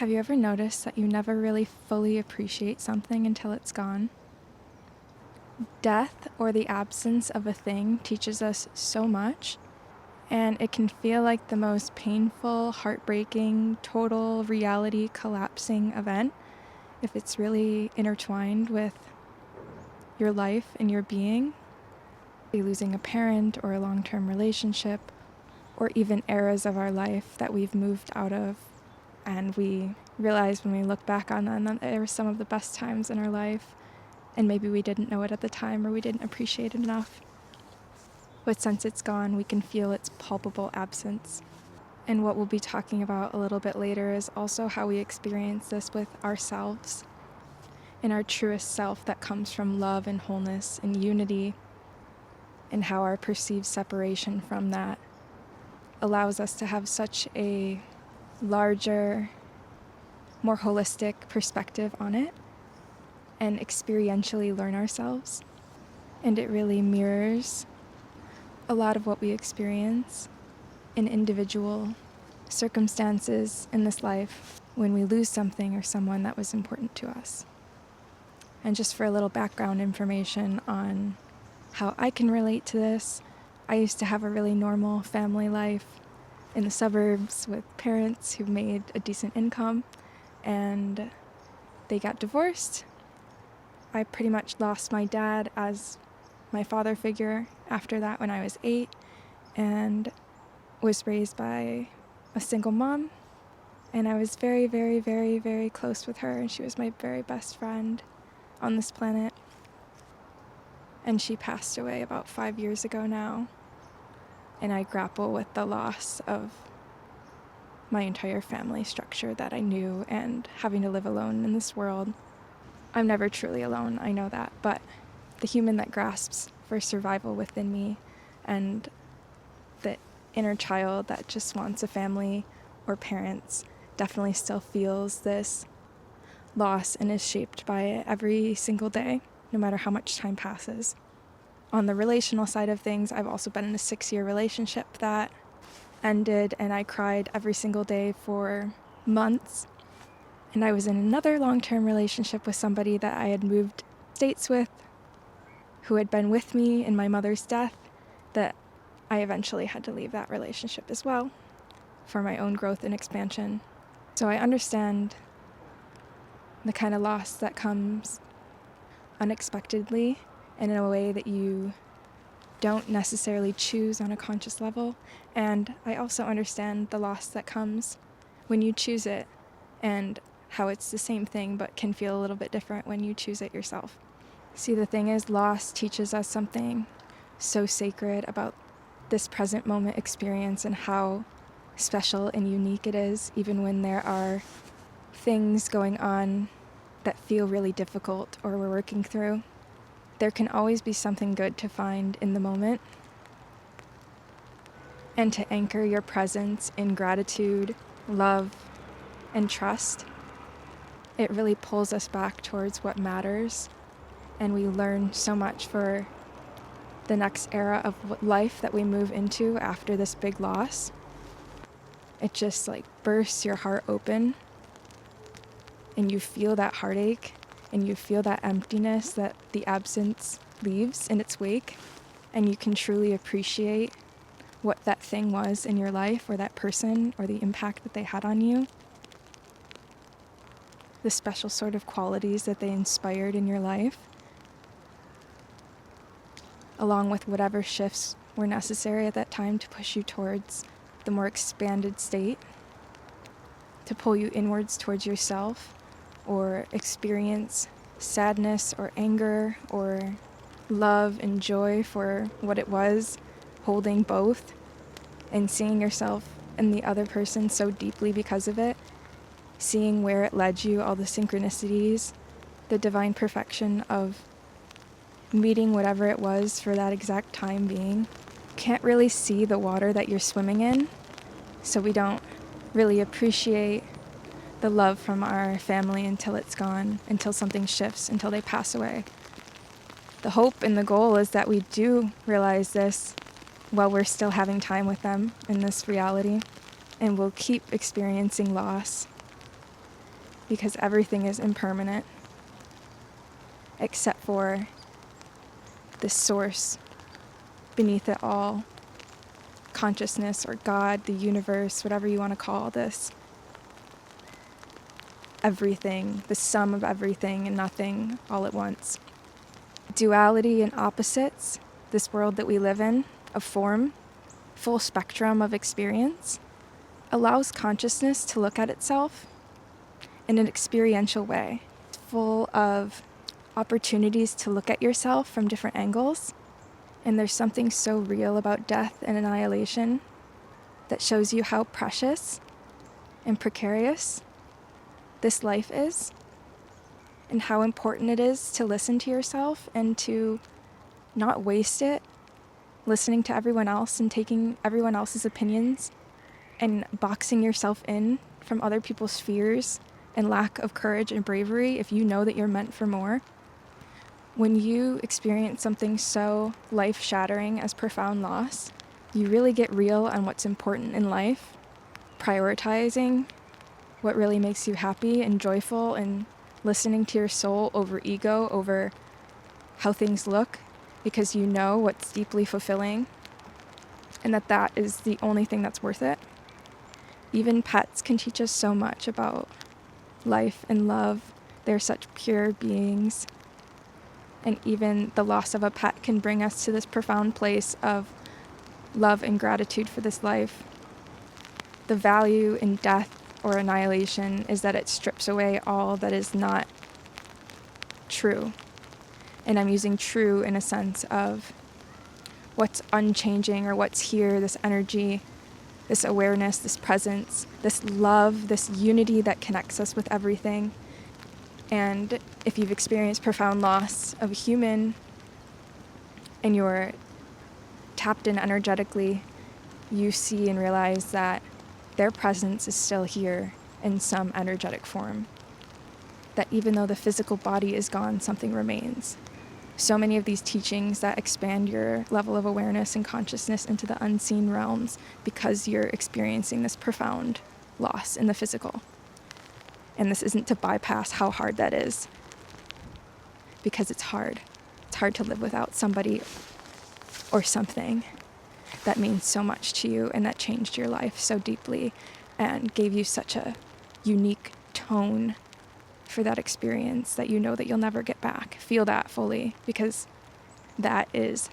Have you ever noticed that you never really fully appreciate something until it's gone? Death, or the absence of a thing, teaches us so much, and it can feel like the most painful, heartbreaking, total reality collapsing event if it's really intertwined with your life and your being. Losing a parent or a long-term relationship, or even eras of our life that we've moved out of, and we realize when we look back on them that they were some of the best times in our life, and maybe we didn't know it at the time or we didn't appreciate it enough. But since it's gone, we can feel its palpable absence. And what we'll be talking about a little bit later is also how we experience this with ourselves, and our truest self that comes from love and wholeness and unity, and how our perceived separation from that allows us to have such a larger, more holistic perspective on it and experientially learn ourselves. And it really mirrors a lot of what we experience in individual circumstances in this life when we lose something or someone that was important to us. And just for a little background information on how I can relate to this, I used to have a really normal family life in the suburbs with parents who made a decent income, and they got divorced. I pretty much lost my dad as my father figure after that when I was 8, and was raised by a single mom, and I was very, very, very, very close with her, and she was my very best friend on this planet. And she passed away about 5 years ago now, and I grapple with the loss of my entire family structure that I knew, and having to live alone in this world. I'm never truly alone, I know that, but the human that grasps for survival within me, and the inner child that just wants a family or parents, definitely still feels this loss and is shaped by it every single day, no matter how much time passes. On the relational side of things, I've also been in a 6-year relationship that ended, and I cried every single day for months. And I was in another long-term relationship with somebody that I had moved states with, who had been with me in my mother's death, that I eventually had to leave that relationship as well for my own growth and expansion. So I understand the kind of loss that comes unexpectedly and in a way that you don't necessarily choose on a conscious level. And I also understand the loss that comes when you choose it, and how it's the same thing but can feel a little bit different when you choose it yourself. See, the thing is, loss teaches us something so sacred about this present moment experience and how special and unique it is, even when there are things going on that feel really difficult or we're working through. There can always be something good to find in the moment, and to anchor your presence in gratitude, love, and trust. It really pulls us back towards what matters, and we learn so much for the next era of life that we move into after this big loss. It just bursts your heart open, and you feel that heartache, and you feel that emptiness that the absence leaves in its wake, and you can truly appreciate what that thing was in your life, or that person, or the impact that they had on you, the special sort of qualities that they inspired in your life, along with whatever shifts were necessary at that time to push you towards the more expanded state, to pull you inwards towards yourself, or experience sadness or anger or love and joy for what it was, holding both and seeing yourself and the other person so deeply because of it, seeing where it led you, all the synchronicities, the divine perfection of meeting whatever it was for that exact time being. Can't really see the water that you're swimming in, so we don't really appreciate the love from our family until it's gone, until something shifts, until they pass away. The hope and the goal is that we do realize this while we're still having time with them in this reality, and we'll keep experiencing loss because everything is impermanent except for this source beneath it all, consciousness or God, the universe, whatever you want to call this. Everything, the sum of everything and nothing all at once. Duality and opposites, this world that we live in, of form, full spectrum of experience, allows consciousness to look at itself in an experiential way, full of opportunities to look at yourself from different angles. And there's something so real about death and annihilation that shows you how precious and precarious this life is, and how important it is to listen to yourself and to not waste it listening to everyone else and taking everyone else's opinions and boxing yourself in from other people's fears and lack of courage and bravery if you know that you're meant for more. When you experience something so life-shattering as profound loss, you really get real on what's important in life, prioritizing what really makes you happy and joyful, and listening to your soul over ego, over how things look, because you know what's deeply fulfilling and that is the only thing that's worth it. Even pets can teach us so much about life and love. They're such pure beings. And even the loss of a pet can bring us to this profound place of love and gratitude for this life. The value in death or annihilation is that it strips away all that is not true. And I'm using true in a sense of what's unchanging or what's here, this energy, this awareness, this presence, this love, this unity that connects us with everything. And if you've experienced profound loss of a human and you're tapped in energetically, you see and realize that their presence is still here in some energetic form. That even though the physical body is gone, something remains. So many of these teachings that expand your level of awareness and consciousness into the unseen realms because you're experiencing this profound loss in the physical. And this isn't to bypass how hard that is, because it's hard. It's hard to live without somebody or something that means so much to you and that changed your life so deeply and gave you such a unique tone for that experience that you know that you'll never get back. Feel that fully, because that is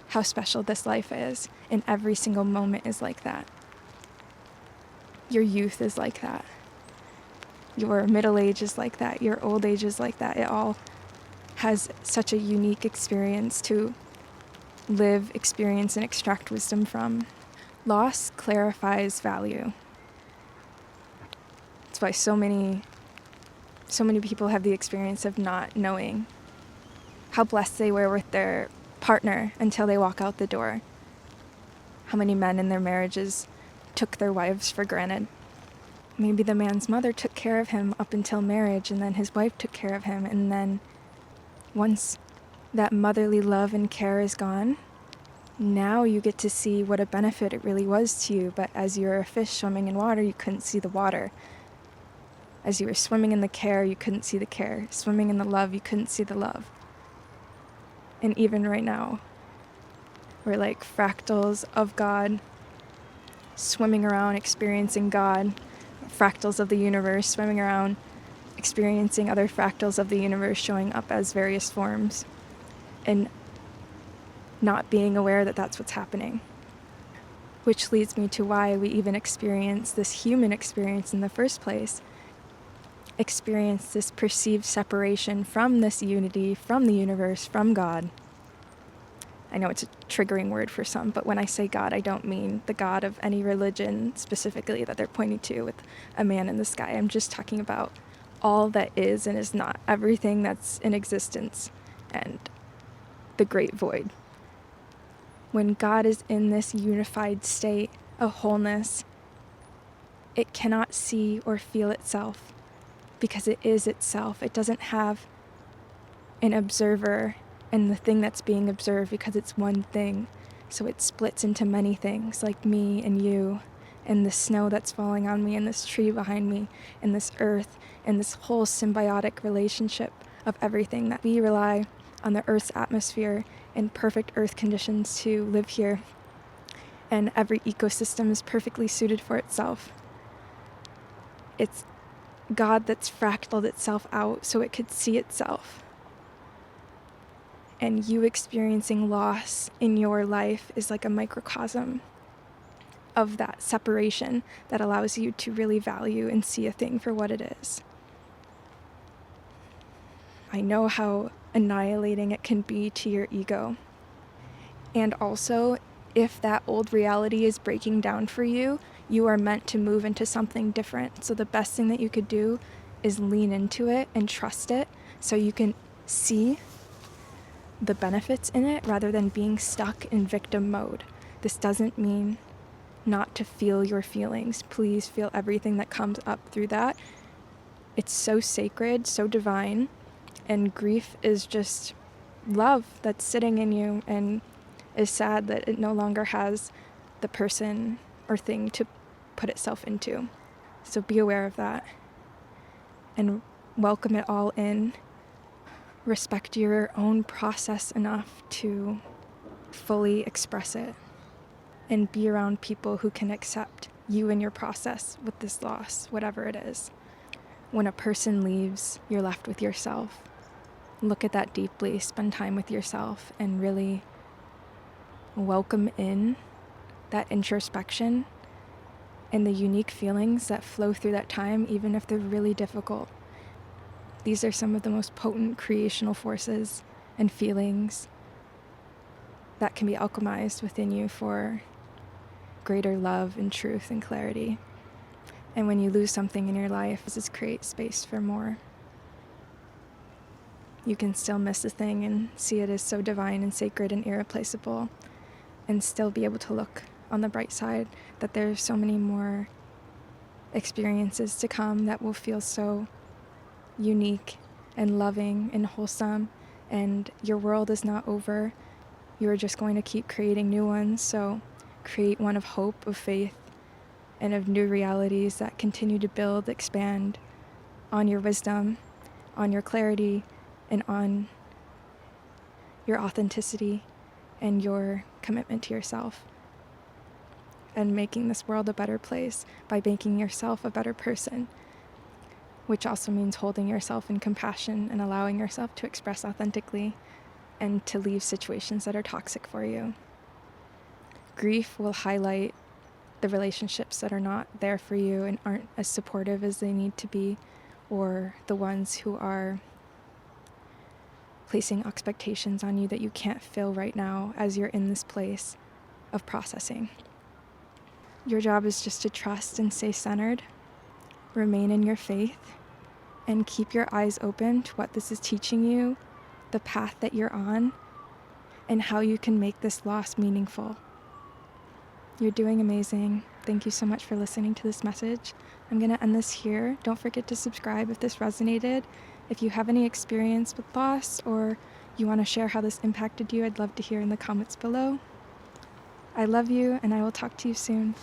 how special this life is, and every single moment is like that. Your youth is like that. Your middle age is like that. Your old age is like that. It all has such a unique experience to live, experience, and extract wisdom from. Loss clarifies value. That's why so many people have the experience of not knowing how blessed they were with their partner until they walk out the door. How many men in their marriages took their wives for granted. Maybe the man's mother took care of him up until marriage, and then his wife took care of him, and then once that motherly love and care is gone, now you get to see what a benefit it really was to you. But as you were a fish swimming in water, you couldn't see the water. As you were swimming in the care, you couldn't see the care. Swimming in the love, you couldn't see the love. And even right now, we're like fractals of God, swimming around, experiencing God, fractals of the universe, swimming around, experiencing other fractals of the universe showing up as various forms, and not being aware that that's what's happening. Which leads me to why we even experience this human experience in the first place. Experience this perceived separation from this unity, from the universe, from God. I know it's a triggering word for some, but when I say God, I don't mean the God of any religion specifically that they're pointing to with a man in the sky. I'm just talking about all that is and is not, everything that's in existence, and the great void. When God is in this unified state of wholeness, it cannot see or feel itself because it is itself. It doesn't have an observer and the thing that's being observed because it's one thing. So it splits into many things, like me and you and the snow that's falling on me, and this tree behind me, and this earth, and this whole symbiotic relationship of everything, that we rely on the earth's atmosphere and perfect earth conditions to live here. And every ecosystem is perfectly suited for itself. It's God that's fractaled itself out so it could see itself. And you experiencing loss in your life is like a microcosm of that separation that allows you to really value and see a thing for what it is. I know how annihilating it can be to your ego. And also, if that old reality is breaking down for you, you are meant to move into something different. So the best thing that you could do is lean into it and trust it so you can see the benefits in it rather than being stuck in victim mode. This doesn't mean not to feel your feelings. Please feel everything that comes up through that. It's so sacred, so divine, and grief is just love that's sitting in you and is sad that it no longer has the person or thing to put itself into. So be aware of that and welcome it all in. Respect your own process enough to fully express it and be around people who can accept you and your process with this loss, whatever it is. When a person leaves, you're left with yourself. Look at that deeply, spend time with yourself, and really welcome in that introspection and the unique feelings that flow through that time, even if they're really difficult. These are some of the most potent creational forces and feelings that can be alchemized within you for greater love and truth and clarity. And when you lose something in your life, this creates space for more. You can still miss a thing and see it as so divine and sacred and irreplaceable, and still be able to look on the bright side that there's so many more experiences to come that will feel so unique and loving and wholesome, and your world is not over. You're just going to keep creating new ones, so create one of hope, of faith, and of new realities that continue to build, expand on your wisdom, on your clarity, and on your authenticity and your commitment to yourself, and making this world a better place by making yourself a better person, which also means holding yourself in compassion and allowing yourself to express authentically and to leave situations that are toxic for you. Grief will highlight the relationships that are not there for you and aren't as supportive as they need to be, or the ones who are placing expectations on you that you can't fill right now as you're in this place of processing. Your job is just to trust and stay centered, remain in your faith, and keep your eyes open to what this is teaching you, the path that you're on, and how you can make this loss meaningful. You're doing amazing. Thank you so much for listening to this message. I'm going to end this here. Don't forget to subscribe if this resonated. If you have any experience with loss or you want to share how this impacted you, I'd love to hear in the comments below. I love you, and I will talk to you soon.